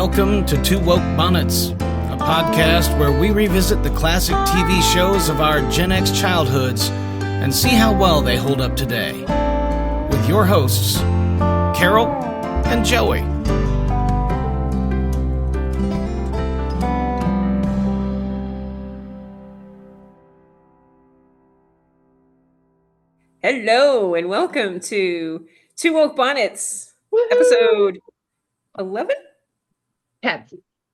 Welcome to Two Woke Bonnets, a podcast where we revisit the classic TV shows of our Gen X childhoods and see how well they hold up today. With your hosts, Carol and Joey. Hello and welcome to Two Woke Bonnets, episode 11?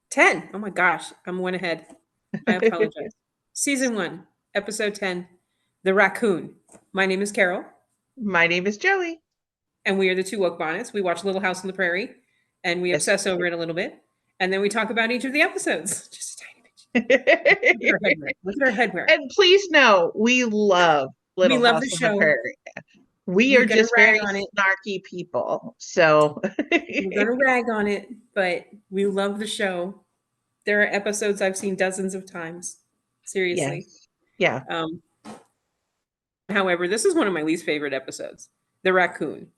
10. Oh my gosh, I'm one ahead. I apologize. Season 1, episode 10, The Raccoon. My name is Carol. My name is Joey. And we are the Two Woke Bonnets. We watch Little House on the Prairie and we obsess over it a little bit. And then we talk about each of the episodes. Just a tiny bit. Look at our headwear. And please know, we love Little House on the Prairie. We are just very snarky people. So we're going to rag on it, but we love the show. There are episodes I've seen dozens of times. Seriously. Yes. Yeah. However, this is one of my least favorite episodes. The Raccoon.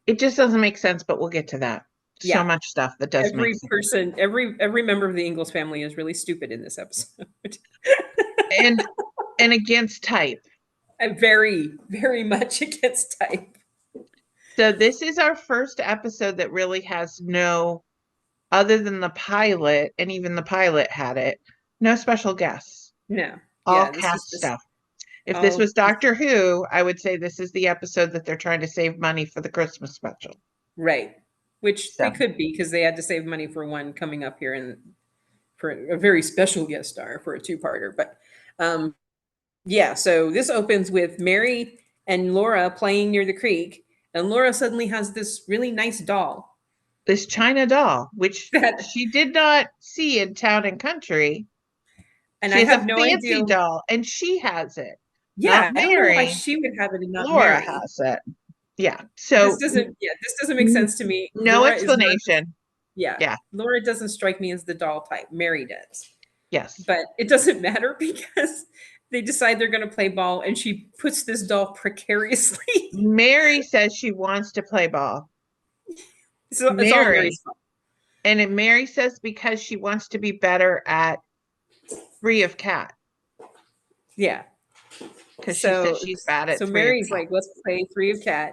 It just doesn't make sense, but we'll get to that. Yeah. So much stuff that doesn't make sense. Every member of the Ingalls family is really stupid in this episode. and against type. Very, very much against type. So this is our first episode that really has no, other than the pilot, and even the pilot had it, no special guests. No. All cast stuff. If this was Doctor Who, I would say this is the episode that they're trying to save money for the Christmas special. Right. Which they could be, because they had to save money for one coming up here and for a very special guest star for a two-parter. But yeah, so this opens with Mary and Laura playing near the creek, and Laura suddenly has this really nice doll. This China doll, which she did not see in Town and Country. And I have no idea. It's a fancy doll, and she has it. Yeah, I don't know why she would have it and not Laura Mary. Has it. Yeah. So this doesn't make sense to me. No Laura explanation. Yeah. Laura doesn't strike me as the doll type. Mary does. Yes. But it doesn't matter because they decide they're going to play ball, and she puts this doll precariously. Mary says she wants to play ball. So Mary, it's all Mary's fault. And Mary says because she wants to be better at Free of Cat. Yeah. Because she says she's bad at So Mary's like, let's play Free of Cat.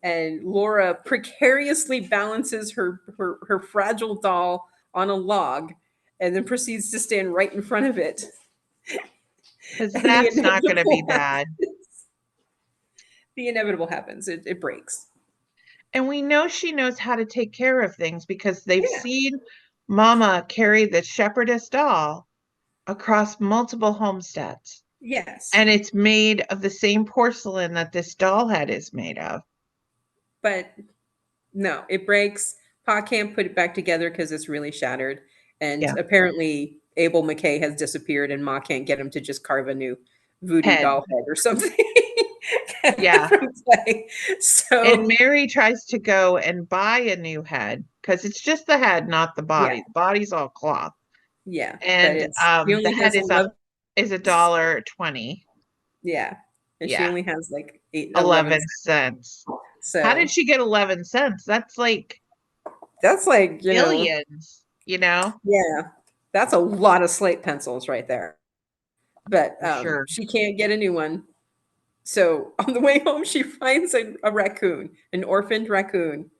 And Laura precariously balances her fragile doll on a log and then proceeds to stand right in front of it. Because that's not going to be bad. The inevitable happens. It breaks. And we know she knows how to take care of things because they've seen Mama carry the shepherdess doll across multiple homesteads. Yes. And it's made of the same porcelain that this doll head is made of. But no, it breaks. Pa can't put it back together because it's really shattered. And apparently Abel McKay has disappeared and Ma can't get him to just carve a new voodoo doll head or something. Yeah. So and Mary tries to go and buy a new head because it's just the head, not the body. The body's all cloth. Yeah. And the head is $1.20. Yeah. And she only has like 11 cents. So how did she get 11 cents? That's like millions, you know? Yeah. That's a lot of slate pencils right there. But she can't get a new one. So on the way home, she finds a raccoon, an orphaned raccoon,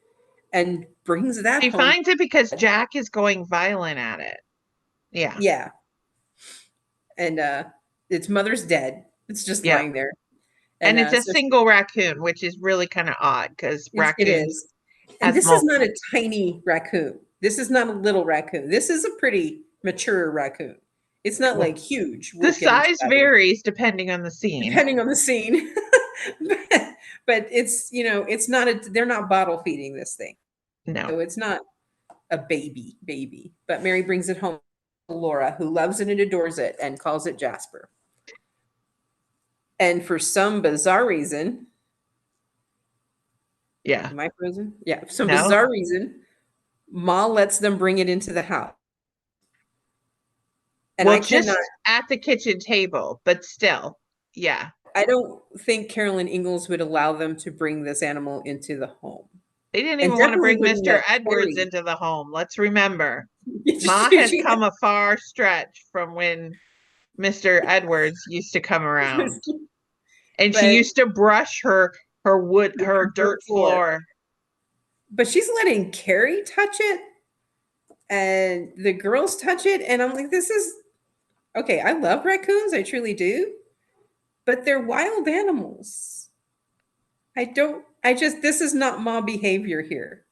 and brings that home. She finds it because Jack is going violent at it. Yeah. Yeah. And its mother's dead. It's just lying there. And it's a single raccoon, which is really kind of odd because raccoons. It is. And this is not a tiny raccoon. This is not a little raccoon. This is a pretty mature raccoon. It's not like huge. The size varies depending on the scene. But it's, it's not they're not bottle feeding this thing. No. So it's not a baby. But Mary brings it home to Laura, who loves it and adores it and calls it Jasper. And for some bizarre reason. Yeah. Am I frozen? Yeah. For some bizarre reason, Ma lets them bring it into the house. And just at the kitchen table, but still, yeah. I don't think Carolyn Ingalls would allow them to bring this animal into the home. They didn't And even want to definitely bring wouldn't Mr. let Edwards Harry. into the home. Let's remember, Ma has come a far stretch from when Mr. Edwards used to come around. And she used to brush her dirt floor. But she's letting Carrie touch it and the girls touch it. And I'm like, this is okay. I love raccoons. I truly do. But they're wild animals. This is not Ma behavior here.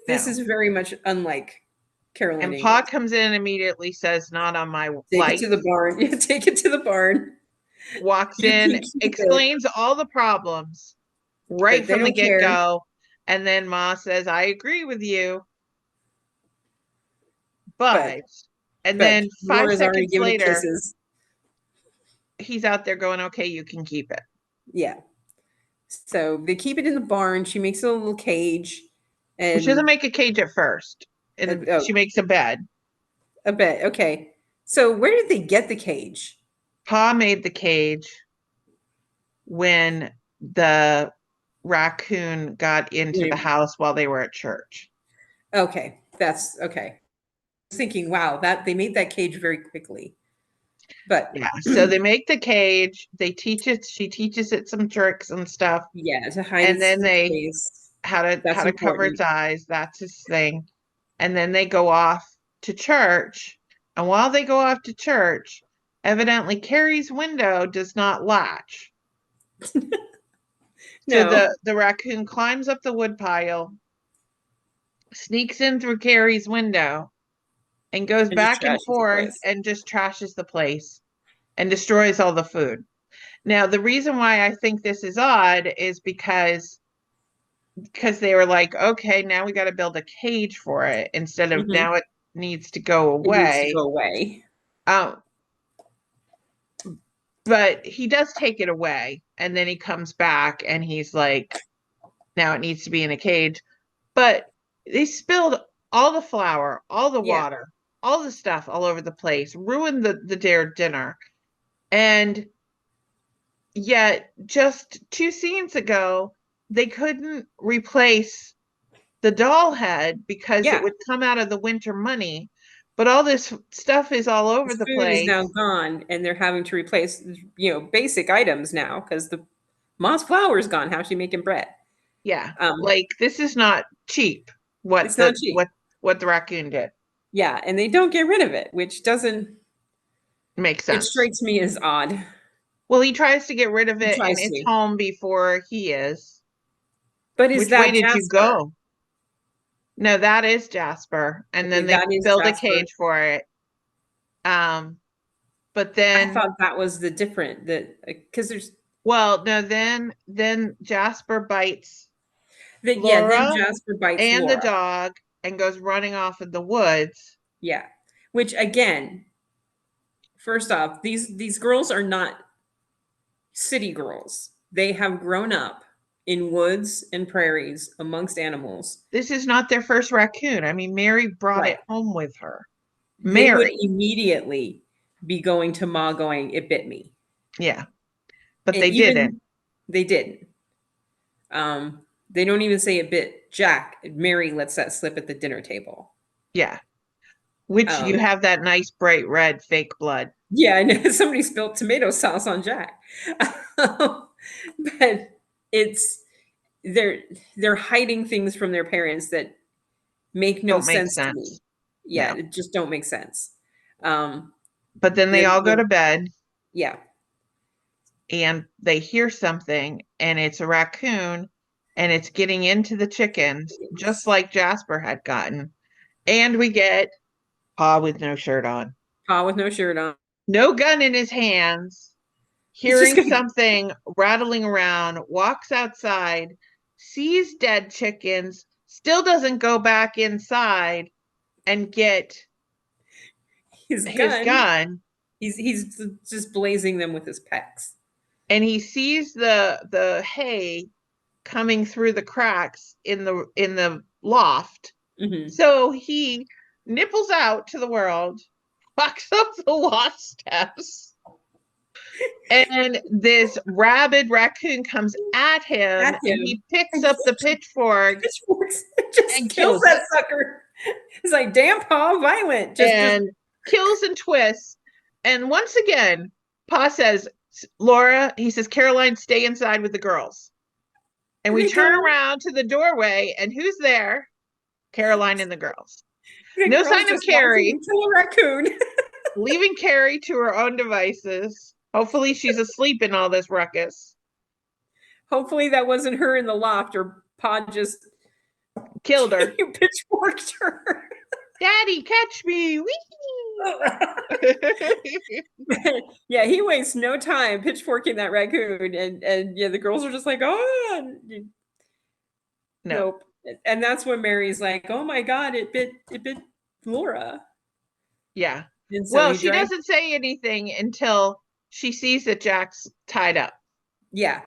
This is very much unlike Caroline And Ingalls. Pa comes in and immediately says, not on my Take it to the barn. Yeah, take it to the barn. Walks in, explains all the problems right from the get-go. And then Ma says, I agree with you. But then 5 seconds later, he's out there going, okay, you can keep it. Yeah. So they keep it in the barn. She makes a little cage. And she doesn't make a cage at first. And she makes a bed. A bed. Okay. So where did they get the cage? Pa made the cage when the raccoon got into the house while they were at church. Okay. That's okay. I was thinking, wow, that they made that cage very quickly. But yeah, so they make the cage, she teaches it some tricks and stuff. Yeah, to hide and then they how to cover its eyes. That's his thing. And then they go off to church. And while they go off to church, evidently Carrie's window does not latch. No. So the raccoon climbs up the wood pile, sneaks in through Carrie's window, and goes back and forth and just trashes the place and destroys all the food. Now, the reason why I think this is odd is because they were like, okay, now we got to build a cage for it instead of now it needs to go away. It needs to go away. But he does take it away, and then he comes back and he's like, now it needs to be in a cage. But they spilled all the flour, all the water, all the stuff all over the place, ruined the dinner. And yet just 2 scenes ago, they couldn't replace the doll head because it would come out of the winter money. But all this stuff is all over the place. Is now gone, and they're having to replace, basic items now because the Ma's flour is gone. How's she making bread? Yeah, like this is not cheap. What the raccoon did. Yeah, and they don't get rid of it, which doesn't make sense. It strikes me as odd. Well, he tries to get rid of it in its home before he is. But which way did you go? No, that is Jasper. And then they build a cage for it. But then I thought that was the different because there's then Jasper bites then Jasper bites and Laura. The dog and goes running off in the woods. Yeah. Which again, first off, these girls are not city girls. They have grown up in woods and prairies amongst animals. This is not their first raccoon. I mean, Mary brought it home with her. They would immediately be going to Ma going, it bit me. Yeah. But they didn't. They didn't. They don't even say it bit Jack. Mary lets that slip at the dinner table. Yeah. Which you have that nice bright red fake blood. Yeah, I know somebody spilled tomato sauce on Jack. But they're hiding things from their parents that make no sense to me. Yeah, it just don't make sense. But then they all go to bed. Yeah. And they hear something, and it's a raccoon, and it's getting into the chickens, just like Jasper had gotten. And we get Pa with no shirt on. Pa with no shirt on. No gun in his hands. Hearing something rattling around, walks outside, sees dead chickens, still doesn't go back inside and get his gun. He's just blazing them with his pecs. And he sees the hay coming through the cracks in the loft. Mm-hmm. So he nipples out to the world, walks up the loft steps, And this rabid raccoon comes at him, and he picks up the pitchfork just and kills that sucker. It's like, damn, Pa, violent. Just kills and twists. And once again, Pa says, Laura, he says, Caroline, stay inside with the girls. And we turn around to the doorway, and who's there? Caroline and the girls. No sign of Carrie. Kill a raccoon. Leaving Carrie to her own devices. Hopefully she's asleep in all this ruckus. Hopefully that wasn't her in the loft, or Pa just killed her. Pitchforked her. Daddy, catch me. Yeah, he wastes no time pitchforking that raccoon, and yeah, the girls are just like, oh, nope. And that's when Mary's like, oh my God, it bit Laura. Yeah. So well, she doesn't say anything until she sees that Jack's tied up. Yeah.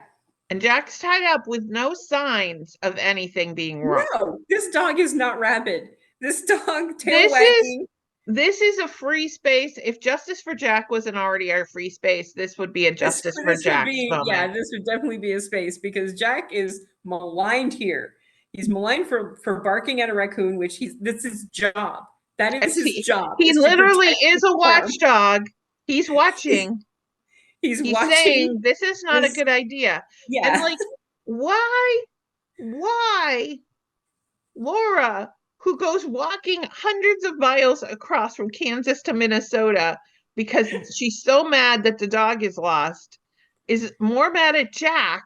And Jack's tied up with no signs of anything being wrong. No, this dog is not rabid. This dog, tail wagging. This is a free space. If Justice for Jack wasn't already our free space, this would be a Justice for Jack moment. Yeah, this would definitely be a space, because Jack is maligned here. He's maligned for barking at a raccoon, which that's his job. That is his job. He literally is a watchdog. He's watching. He's watching. Saying this is not a good idea. Yeah. And like, why Laura, who goes walking hundreds of miles across from Kansas to Minnesota because she's so mad that the dog is lost, is more mad at Jack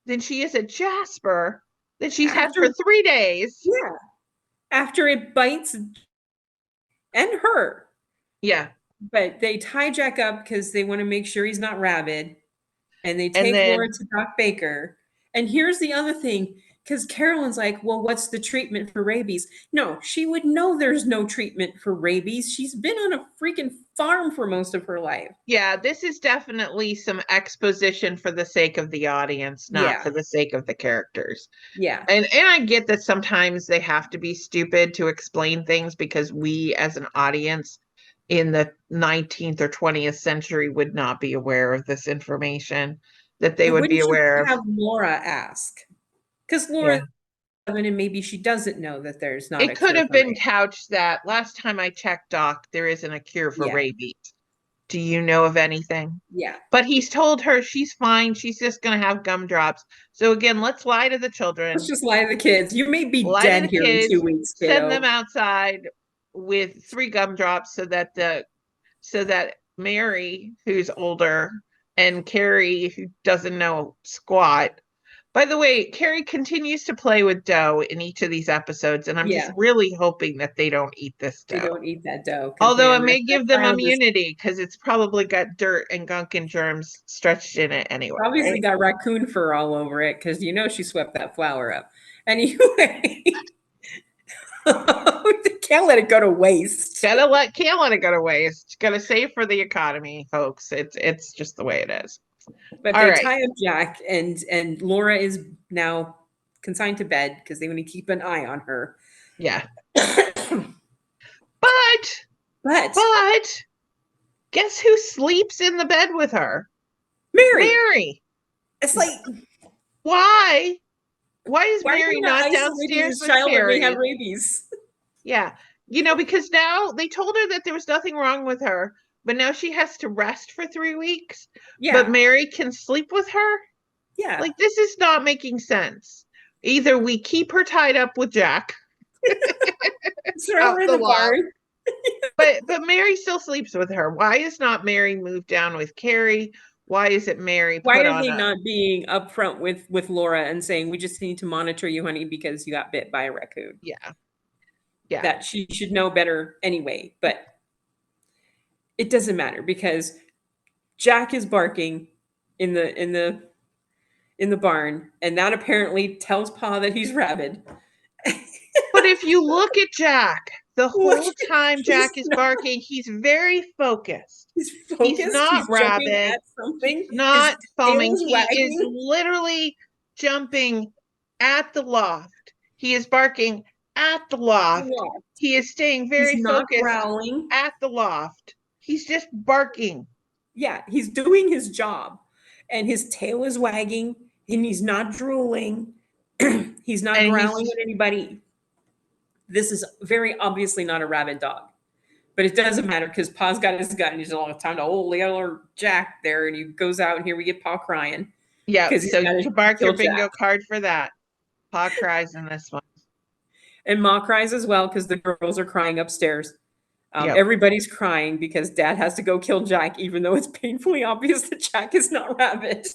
than she is at Jasper that she's had for 3 days. Yeah. After it bites and her. Yeah. But they tie Jack up because they want to make sure he's not rabid. And they take Laura to Doc Baker. And here's the other thing, because Carolyn's like, well, what's the treatment for rabies? No, she would know there's no treatment for rabies. She's been on a freaking farm for most of her life. Yeah, this is definitely some exposition for the sake of the audience, not for the sake of the characters. Yeah. And I get that sometimes they have to be stupid to explain things, because we as an audience in the 19th or 20th century would not be aware of this information that they would be aware of. Have Laura ask, because Laura, and maybe she doesn't know that there's not. It could have been couched that last time I checked, Doc, there isn't a cure for rabies. Do you know of anything? Yeah. But he's told her she's fine. She's just going to have gumdrops. So again, let's lie to the children. Let's just lie to the kids. You may be dead here in 2 weeks. Send them outside with 3 gumdrops so that Mary, who's older, and Carrie, who doesn't know squat. By the way, Carrie continues to play with dough in each of these episodes, and I'm just really hoping that they don't eat this dough. They don't eat that dough. Although it may give them immunity, because it's probably got dirt and gunk and germs stretched in it anyway. Obviously got raccoon fur all over it, because she swept that flour up. Anyway. Can't let it go to waste. Can't let it go to waste. Gotta save for the economy, folks. It's just the way it is. But they tie up Jack, and Laura is now consigned to bed because they want to keep an eye on her. Yeah. But guess who sleeps in the bed with her? Mary. It's like, why? Why is Mary not downstairs with Carrie? May have rabies. Yeah. Because now they told her that there was nothing wrong with her, but now she has to rest for 3 weeks. Yeah. But Mary can sleep with her? Yeah. Like, this is not making sense. Either we keep her tied up with Jack. Throw her in the barn. but Mary still sleeps with her. Why is not Mary moved down with Carrie? Why is it Mary? Why are they not being upfront with Laura and saying, we just need to monitor you, honey, because you got bit by a raccoon? Yeah. That she should know better anyway. But it doesn't matter, because Jack is barking in the barn, and that apparently tells Pa that he's rabid. But if you look at Jack, the whole time Jack is barking, he's very focused. He's not rabid. He's not foaming. He is literally jumping at the loft. He is barking at the loft. He is staying very focused growling at the loft. He's just barking. Yeah, he's doing his job, and his tail is wagging, and he's not drooling. He's not And growling at anybody. This is very obviously not a rabid dog. But it doesn't matter because Pa's got his gun and he's all time to hold little Jack there, and he goes out, and here we get Pa crying. Yeah, so to mark your bingo Jack. card for that. Pa cries in this one. And Ma cries as well because the girls are crying upstairs. Yep. Everybody's crying because Dad has to go kill Jack, even though it's painfully obvious that Jack is not rabid.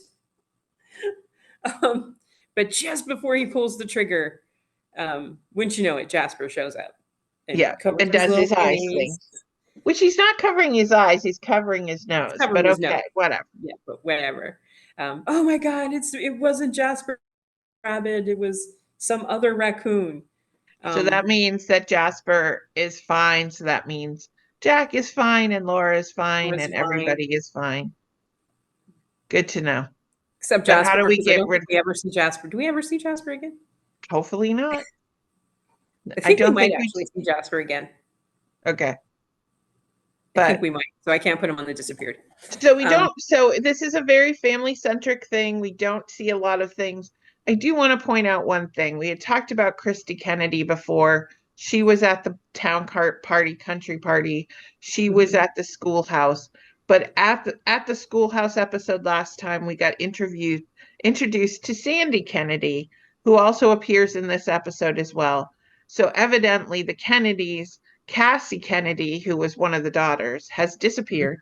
But just before he pulls the trigger, wouldn't you know it, Jasper shows up. And does his eyes thing. Which he's not covering his eyes, he's covering his nose. But okay, whatever. Yeah, but whatever. Oh my God, it wasn't Jasper Rabid, it was some other raccoon. So that means that Jasper is fine. So that means Jack is fine and Laura is fine and everybody is fine. Good to know. Except Jasper. How do we get rid of? We ever see Jasper? Do we ever see Jasper again? Hopefully not. I don't think we might actually see Jasper again. Okay. I think we might. So I can't put him on the disappeared. So we don't. So this is a very family-centric thing. We don't see a lot of things. I do want to point out one thing. We had talked about Christy Kennedy before. She was at the town party, country party. She was at the schoolhouse. But at the schoolhouse episode last time, we got introduced to Sandy Kennedy, who also appears in this episode as well. So evidently the Kennedys, Cassie Kennedy, who was one of the daughters, has disappeared.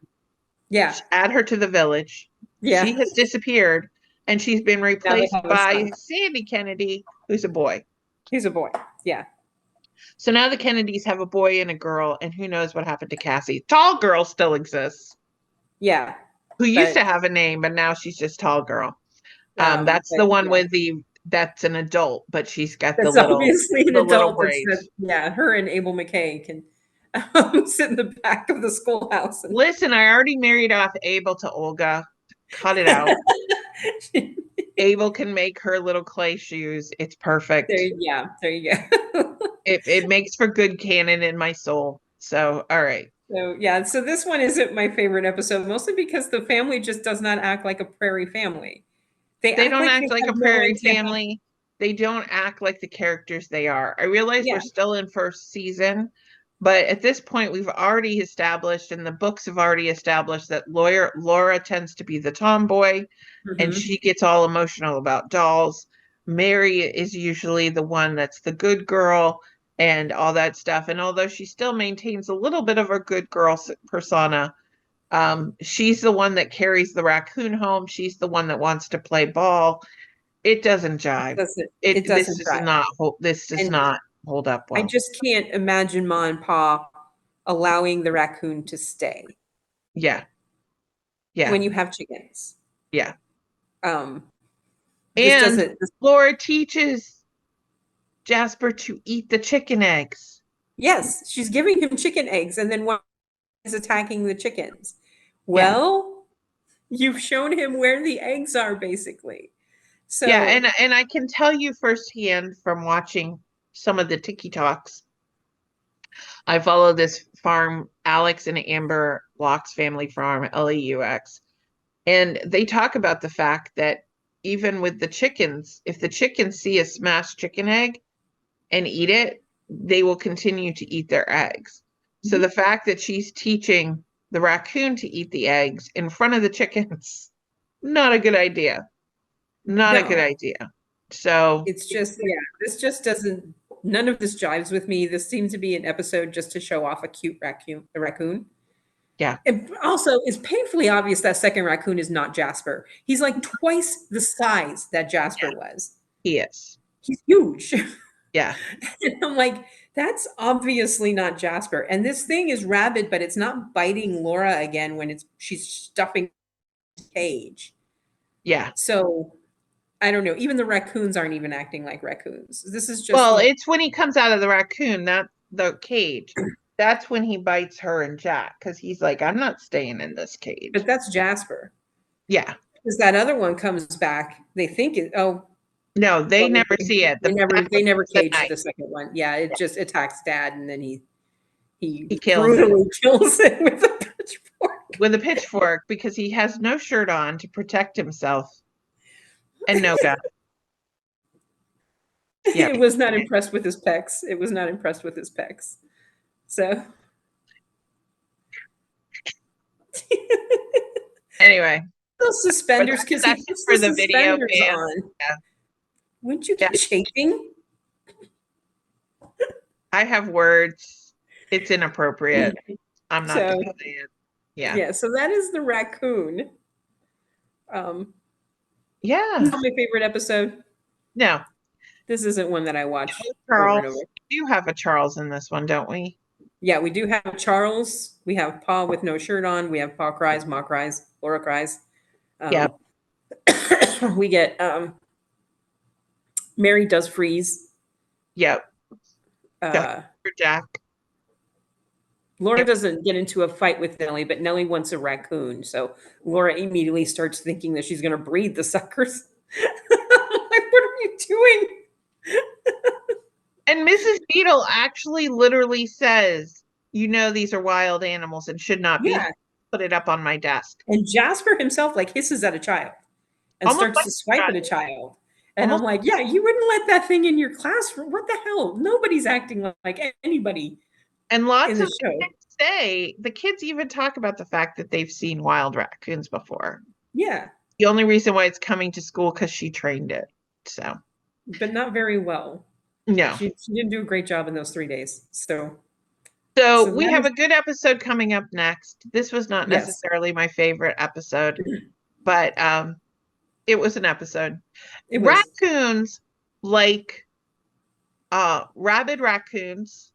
Yeah. Add her to the village. Yeah. She has disappeared, and she's been replaced by Sandy Kennedy, who's a boy. He's a boy. Yeah. So now the Kennedys have a boy and a girl, and who knows what happened to Cassie. Tall girl still exists. Yeah. Who used to have a name, but now she's just tall girl. That's the one with that's an adult, but she's got the little, obviously an adult braids. Her and Abel McKay can sit in the back of the schoolhouse. Listen, I already married off Abel to Olga. Cut it out. Abel can make her little clay shoes. It's perfect. There you go. it makes for good canon in my soul. So, all right. So this one isn't my favorite episode, mostly because the family just does not act like a Prairie family. They don't act like a Prairie family. They don't act like the characters they are. I realize we're still in first season, but at this point we've already established, and the books have already established, that Laura tends to be the tomboy, and she gets all emotional about dolls. Mary is usually the one that's the good girl and all that stuff. And although she still maintains a little bit of her good girl persona, she's the one that carries the raccoon home. She's the one that wants to play ball. It doesn't jive. This does not hold up well. I just can't imagine Ma and Pa allowing the raccoon to stay. Yeah. When you have chickens. Yeah. And Laura teaches Jasper to eat the chicken eggs. Yes, she's giving him chicken eggs, and then one is attacking the chickens. Well, you've shown him where the eggs are, basically. So and I can tell you firsthand from watching some of the Tiki Talks. I follow this farm, Alex and Amber Locke's family farm, LAUX, and they talk about the fact that even with the chickens, if the chickens see a smashed chicken egg and eat it, they will continue to eat their eggs. So the fact that she's teaching the raccoon to eat the eggs in front of the chickens, not a good idea. Not a good idea. So it's just, this just doesn't, none of this jives with me. This seems to be an episode just to show off a cute raccoon. Yeah. And also, it's painfully obvious that second raccoon is not Jasper. He's like twice the size that Jasper was. He is. He's huge. Yeah. And I'm like, that's obviously not Jasper. And this thing is rabid, but it's not biting Laura again when she's stuffing the cage. Yeah. So I don't know. Even the raccoons aren't even acting like raccoons. This is just it's when he comes out of the raccoon, not the cage. That's when he bites her and Jack, because he's like, I'm not staying in this cage. But that's Jasper. Yeah. Because that other one comes back. They think no, they never see it. They never cage the second one. Yeah, it just attacks Dad, and then he kills brutally kills it with a pitchfork. with a pitchfork because he has no shirt on to protect himself and no gun. Yeah. It was not impressed with his pecs. It was not impressed with his pecs. So anyway, those suspenders, because he puts for the the video suspenders fans. on. Yeah. Wouldn't you get chafing? I have words. It's inappropriate. I'm not gonna say it. Yeah. Yeah, so that is the raccoon. Yeah. Not my favorite episode. No. This isn't one that I watch Charles. over and over. We do have a Charles in this one, don't we? Yeah, we do have Charles. We have Pa with no shirt on. We have Pa cries, Ma cries, Laura cries. Yeah. We get Mary does freeze. Yep. Uh, For Jack. Laura doesn't get into a fight with Nellie, but Nellie wants a raccoon. So Laura immediately starts thinking that she's going to breed the suckers. I'm like, what are you doing? And Mrs. Beadle actually literally says, you know, these are wild animals and should not be. Put it up on my desk. And Jasper himself like hisses at a child and Almost starts like to swipe at a child. And Almost I'm like, yeah, you wouldn't let that thing in your classroom. What the hell? Nobody's acting like anybody. And lots in the of show. kids say, the kids even talk about the fact that they've seen wild raccoons before. Yeah. The only reason why it's coming to school because she trained it. So. But not very well. No. She didn't do a great job in those 3 days. So we have a good episode coming up next. This was not necessarily my favorite episode, but it was an episode. Raccoons, like rabid raccoons,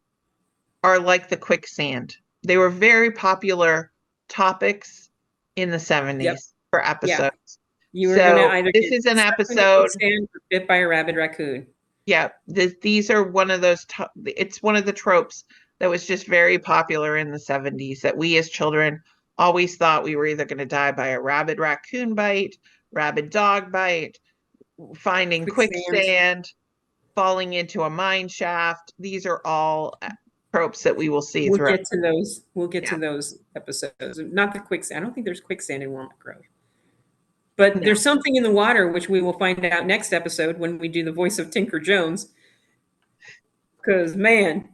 are like the quicksand. They were very popular topics in the 70s for episodes. You were going to either this is an episode bit by a rabid raccoon. Yeah, these are one of those. It's one of the tropes that was just very popular in the 70s that we as children always thought we were either going to die by a rabid raccoon bite, rabid dog bite, finding quicksand, falling into a mine shaft. These are all tropes that we will see. We'll get to those. We'll get to those episodes. Not the quicksand. I don't think there's quicksand in Walnut Grove. But there's something in the water, which we will find out next episode when we do the voice of Tinker Jones. Because, man,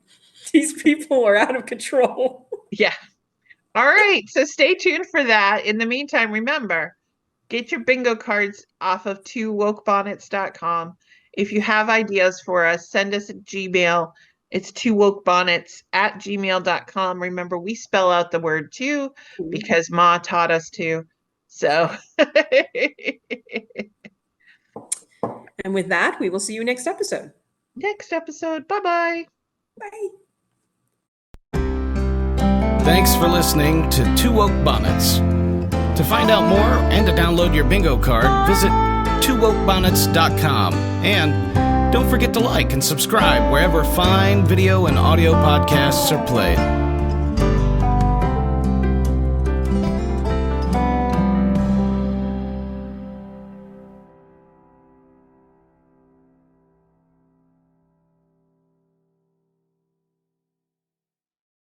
these people are out of control. Yeah. All right. So stay tuned for that. In the meantime, remember, get your bingo cards off of 2wokebonnets.com. If you have ideas for us, send us a Gmail. It's 2wokebonnets@gmail.com. Remember, we spell out the word two because Ma taught us to. So. And with that, we will see you next episode. Bye-bye. Bye. Thanks for listening to Two Woke Bonnets. To find out more and to download your bingo card, visit 2wokebonnets.com. And don't forget to like and subscribe wherever fine video and audio podcasts are played.